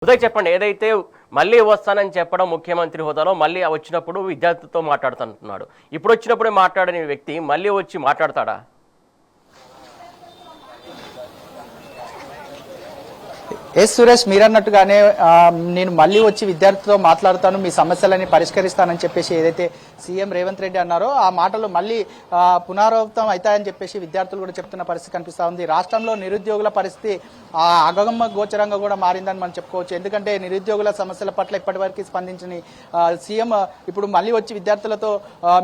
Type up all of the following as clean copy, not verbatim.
ఉదయ్ చెప్పండి, ఏదైతే మళ్ళీ వస్తానని చెప్పడం ముఖ్యమంత్రి హోదాలో మళ్ళీ వచ్చినప్పుడు విద్యార్థులతో మాట్లాడుతుంటున్నాడు. ఇప్పుడు వచ్చినప్పుడే మాట్లాడని వ్యక్తి మళ్ళీ వచ్చి మాట్లాడతాడా? ఎస్ సురేష్, మీరన్నట్టుగానే నేను మళ్ళీ వచ్చి విద్యార్థితో మాట్లాడుతాను, మీ సమస్యలని పరిష్కరిస్తానని చెప్పేసి ఏదైతే సీఎం రేవంత్ రెడ్డి అన్నారో ఆ మాటలు మళ్ళీ పునరావృతం అవుతాయని చెప్పేసి విద్యార్థులు కూడా చెప్తున్న పరిస్థితి కనిపిస్తూ ఉంది. రాష్ట్రంలో నిరుద్యోగుల పరిస్థితి అగమ్య గోచరంగా కూడా మారిందని మనం చెప్పుకోవచ్చు. ఎందుకంటే నిరుద్యోగుల సమస్యల పట్ల ఇప్పటివరకు స్పందించిన సీఎం ఇప్పుడు మళ్ళీ వచ్చి విద్యార్థులతో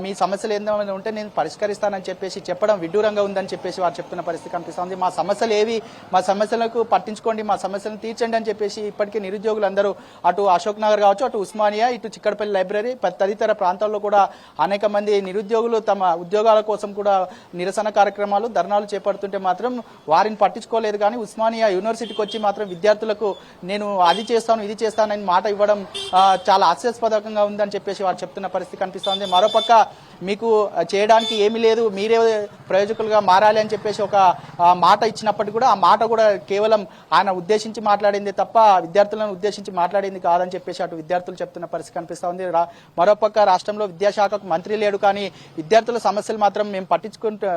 మీ సమస్యలు ఏమైనా ఉంటే నేను పరిష్కరిస్తానని చెప్పేసి చెప్పడం విడ్డూరంగా ఉందని చెప్పేసి వారు చెప్తున్న పరిస్థితి కనిపిస్తూ ఉంది. మా సమస్యలు ఏవి, మా సమస్యలకు పట్టించుకోండి, మా సమస్యలను తీర్చండి అని చెప్పేసి ఇప్పటికే నిరుద్యోగులు అందరూ అటు అశోక్ నగర్ కావచ్చు, అటు ఉస్మానియా, ఇటు చిక్కడపల్లి లైబ్రరీ తదితర ప్రాంతాల్లో కూడా అనేక మంది నిరుద్యోగులు తమ ఉద్యోగాల కోసం కూడా నిరసన కార్యక్రమాలు, ధర్నాలు చేపడుతుంటే మాత్రం వారిని పట్టించుకోలేదు. కానీ ఉస్మానియా యూనివర్సిటీకి వచ్చి మాత్రం విద్యార్థులకు నేను అది చేస్తాను ఇది చేస్తానని మాట ఇవ్వడం చాలా హాస్యాస్పదంగా ఉందని చెప్పేసి వారు చెప్తున్న పరిస్థితి కనిపిస్తోంది. మరోపక్క మీకు చేయడానికి ఏమీ లేదు, మీరే ప్రయోజకులుగా మారాలి అని చెప్పేసి ఒక మాట ఇచ్చినప్పటికీ కూడా ఆ మాట కూడా కేవలం ఆయన ఉద్దేశించి మాట్లాడింది తప్ప విద్యార్థులను ఉద్దేశించి మాట్లాడింది కాదని చెప్పేసి అటు విద్యార్థులు చెప్తున్న పరిస్థితి కనిపిస్తూ ఉంది. మరోపక్క రాష్ట్రంలో విద్యాశాఖకు మంత్రి లేడు, కానీ విద్యార్థుల సమస్యలు మాత్రం మేము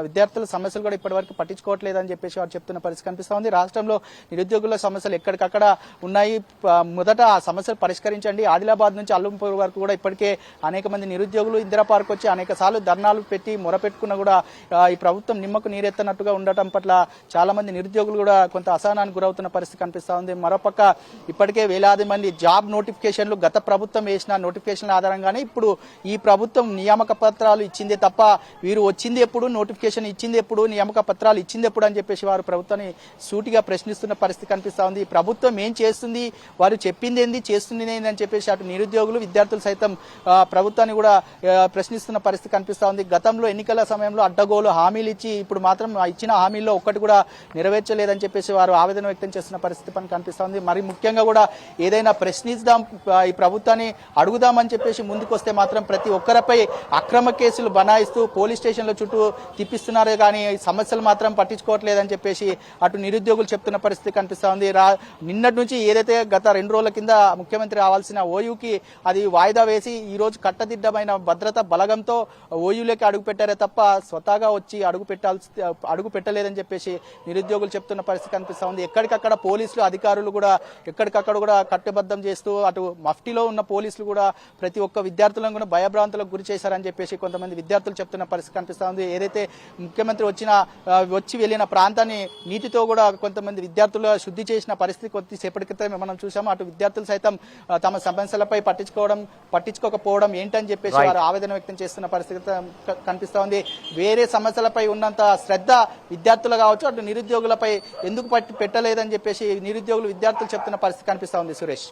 విద్యార్థుల సమస్యలు కూడా ఇప్పటివరకు పట్టించుకోవట్లేదని చెప్పేసి వారు చెప్తున్న పరిస్థితి కనిపిస్తూ ఉంది. రాష్ట్రంలో నిరుద్యోగుల సమస్యలు ఎక్కడికక్కడ ఉన్నాయి, మొదట ఆ సమస్యలు పరిష్కరించండి. ఆదిలాబాద్ నుంచి అల్లంపూర్ వరకు కూడా ఇప్పటికే అనేక మంది నిరుద్యోగులు ఇందిరా పార్క్ వచ్చి అనేక సార్లు ధర్నాలు పెట్టి మొరపెట్టుకున్నా కూడా ఈ ప్రభుత్వం నిమ్మకు నీరెత్తనట్టుగా ఉండటం పట్ల చాలా మంది నిరుద్యోగులు కూడా కొంత అసహనానికి గురవుతున్న పరిస్థితి కనిపిస్తూ ఉంది. మరోపక్క ఇప్పటికే వేలాది మంది జాబ్ నోటిఫికేషన్లు గత ప్రభుత్వం వేసిన నోటిఫికేషన్ల ఆధారంగానే ఇప్పుడు ఈ ప్రభుత్వం నియామక పత్రాలు ఇచ్చిందే తప్ప వీరు వచ్చింది ఎప్పుడు, నోటిఫికేషన్ ఇచ్చింది ఎప్పుడు, నియామక పత్రాలు ఇచ్చింది ఎప్పుడు అని చెప్పేసి వారు ప్రభుత్వాన్ని సూటిగా ప్రశ్నిస్తున్న పరిస్థితి కనిపిస్తూ ఉంది. ఈ ప్రభుత్వం ఏం చేస్తుంది, వారు చెప్పింది ఏంది, చేస్తుంది ఏంది అని చెప్పేసి అటు నిరుద్యోగులు, విద్యార్థులు సైతం ప్రభుత్వాన్ని కూడా ప్రశ్నిస్తున్న పరిస్థితి కనిపిస్తూ ఉంది. గతంలో ఎన్నికల సమయంలో అడ్డగోలు హామీలు ఇచ్చి ఇప్పుడు మాత్రం ఇచ్చిన హామీల్లో ఒక్కటి కూడా నెరవేర్చలేదని చెప్పేసి వారు ఆవేదన వ్యక్తం చేస్తున్న పరిస్థితి పని కనిపిస్తూ ఉంది. మరి ముఖ్యంగా కూడా ఏదైనా ప్రశ్నిద్దాం, ఈ ప్రభుత్వాన్ని అడుగుదామని చెప్పేసి ముందుకు వస్తే మాత్రం ప్రతి ఒక్కరిపై అక్రమ కేసులు బనాయిస్తూ పోలీస్ స్టేషన్ల చుట్టూ తిప్పిస్తున్నారే కానీ సమస్యలు మాత్రం పట్టించుకోవట్లేదని చెప్పేసి అటు నిరుద్యోగులు చెప్తున్న పరిస్థితి కనిపిస్తూ ఉంది. నిన్నటి నుంచి ఏదైతే గత 2 రోజుల కింద ముఖ్యమంత్రి రావాల్సిన ఓయూకి అది వాయిదా వేసి ఈ రోజు కట్టదిడ్డమైన భద్రత బలగంతో ఓయూలోకి అడుగు పెట్టారే తప్ప స్వతహాగా వచ్చి అడుగు పెట్టలేదని చెప్పేసి నిరుద్యోగులు చెప్తున్న పరిస్థితి కనిపిస్తూ ఉంది. ఎక్కడికక్కడ పోలీసులు అధికారులు కూడా ఎక్కడికక్కడ కూడా కట్టుబద్ధం చేస్తూ అటు మఫ్టీలో ఉన్న పోలీసులు కూడా ప్రతి ఒక్క విద్యార్థులను కూడా భయభ్రాంతులకు గురి చేశారని చెప్పేసి కొంతమంది విద్యార్థులు చెప్తున్న పరిస్థితి కనిపిస్తూ ఉంది. ఏదైతే ముఖ్యమంత్రి వచ్చి వెళ్ళిన ప్రాంతాన్ని నీటితో కూడా కొంతమంది విద్యార్థులు శుద్ధి చేసిన పరిస్థితి కొద్దిసేపటి క్రితమే మనం చూసాము. అటు విద్యార్థులు సైతం తమ సమస్యలపై పట్టించుకోకపోవడం ఏంటని చెప్పేసి వారు ఆవేదన వ్యక్తం చేస్తున్న పరిస్థితి కనిపిస్తూ ఉంది. వేరే సమస్యలపై ఉన్నంత శ్రద్ధ విద్యార్థులు కావచ్చు, అటు నిరుద్యోగులపై ఎందుకు పెట్టలేదని చెప్పేసి నిరుద్యోగులు, విద్యార్థులు చెప్తున్న పరిస్థితి కనిపిస్తూ ఉంది. సురేష్.